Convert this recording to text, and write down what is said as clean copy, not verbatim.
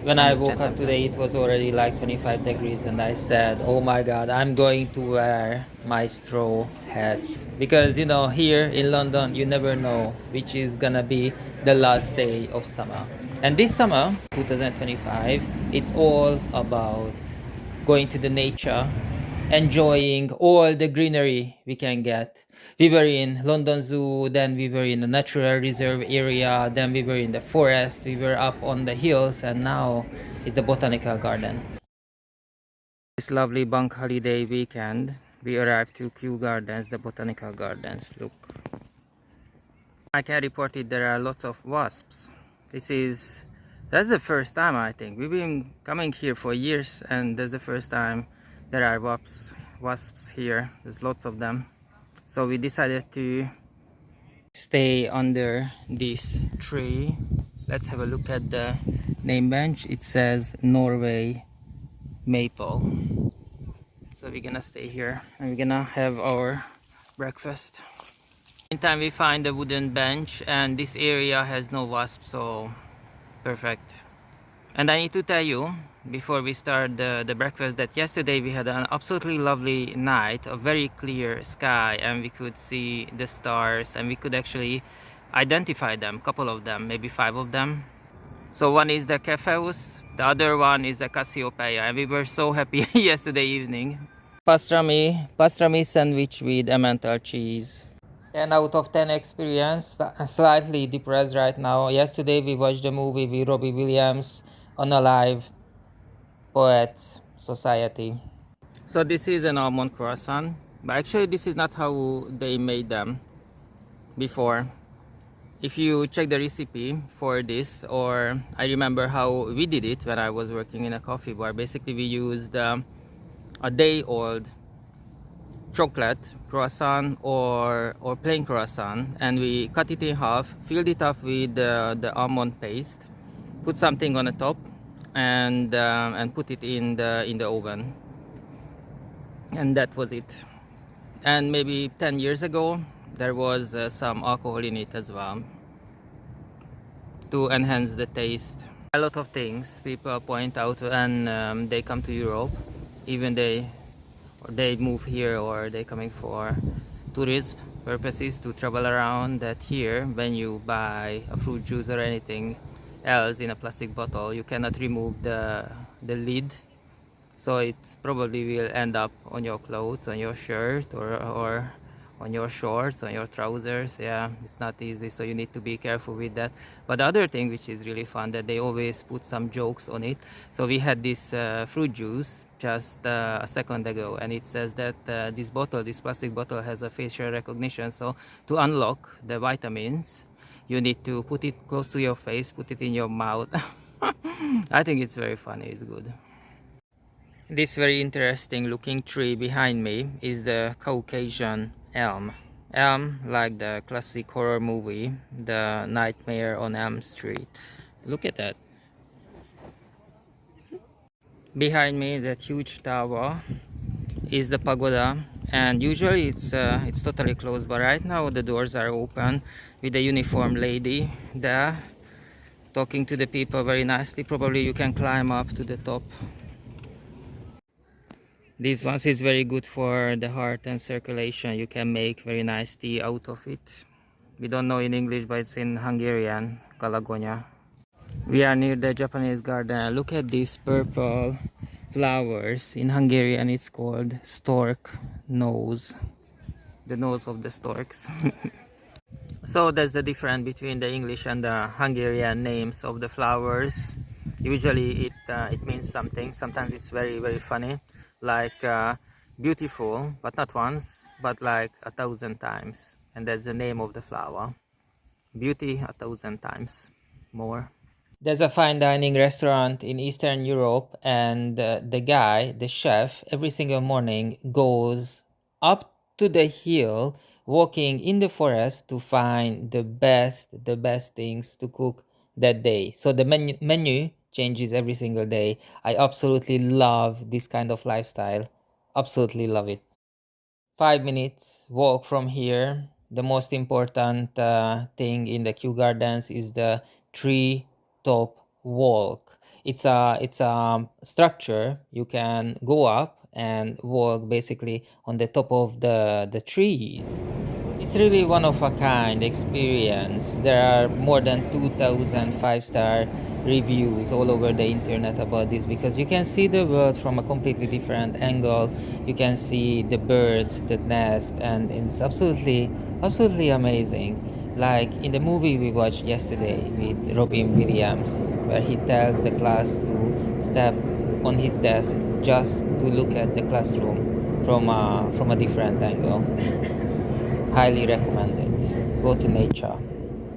When I woke up today, it was already like 25 degrees, and I said, oh my god, I'm going to wear my straw hat. Because, here in London, you never know which is gonna be the last day of summer. And this summer, 2025, it's all about going to the nature, enjoying all the greenery we can get. We were in London Zoo, then we were in the natural reserve area, then we were in the forest, we were up on the hills, and now is the Botanical Garden. This lovely bank holiday weekend, we arrived to Kew Gardens, the Botanical Gardens. Look. Like I reported, there are lots of wasps. That's the first time, I think. We've been coming here for years, and that's the first time there are wasps here. There's lots of them. So we decided to stay under this tree. Let's have a look at the name bench. It says Norway maple. So we're gonna stay here and we're gonna have our breakfast. Meantime, we find a wooden bench, and this area has no wasps, so perfect. And I need to tell you before we start the breakfast that yesterday we had an absolutely lovely night, a very clear sky, and we could see the stars, and we could actually identify them, couple of them, maybe 5 of them. So one is the Cepheus, the other one is the Cassiopeia, and we were so happy yesterday evening. Pastrami sandwich with Emmental cheese. 10 out of 10 experience. Slightly depressed right now. Yesterday we watched a movie with Robbie Williams on a live Poets Society. So this is an almond croissant, but actually this is not how they made them before. If you check the recipe for this, or I remember how we did it when I was working in a coffee bar, basically we used a day-old chocolate croissant or plain croissant, and we cut it in half, filled it up with the almond paste, put something on the top, and put it in the oven, and that was it. And maybe 10 years ago there was some alcohol in it as well to enhance the taste. A lot of things people point out when they come to Europe, even they move here or they coming for tourism purposes to travel around, that here when you buy a fruit juice or anything else in a plastic bottle, you cannot remove the lid, so it probably will end up on your clothes, on your shirt, or on your shorts, on your trousers. Yeah, it's not easy, so you need to be careful with that. But the other thing which is really fun, that they always put some jokes on it. So we had this fruit juice just a second ago, and it says that this plastic bottle has a facial recognition, so to unlock the vitamins you need to put it close to your face, put it in your mouth. I think it's very funny, it's good. This very interesting looking tree behind me is the Caucasian elm. Elm, like the classic horror movie, The Nightmare on Elm Street. Look at that. Behind me, that huge tower, is the pagoda, and usually it's totally closed, but right now the doors are open with a uniformed lady there talking to the people very nicely. Probably you can climb up to the top. This one is very good for the heart and circulation. You can make very nice tea out of it. We don't know in English, but it's in Hungarian, Galagonya. We are near the Japanese garden. Look at these purple flowers. In Hungarian it's called stork nose. The nose of the storks. So that's the difference between the English and the Hungarian names of the flowers. Usually it means something. Sometimes it's very, very funny, like beautiful, but not once, but like 1,000 times, and that's the name of the flower. Beauty 1,000 times more. There's a fine dining restaurant in Eastern Europe, and the chef, every single morning goes up to the hill, walking in the forest to find the best things to cook that day. So the menu changes every single day. I absolutely love this kind of lifestyle. Absolutely love it. 5 minutes walk from here. The most important thing in the Kew Gardens is the tree top walk. It's a structure. You can go up and walk basically on the top of the trees. It's really one of a kind experience. There are more than 2,000 five-star reviews all over the internet about this, because you can see the world from a completely different angle. You can see the birds, the nest, and it's absolutely amazing. Like in the movie we watched yesterday with Robin Williams, where he tells the class to step on his desk just to look at the classroom from a different angle. Highly recommended. Go to nature.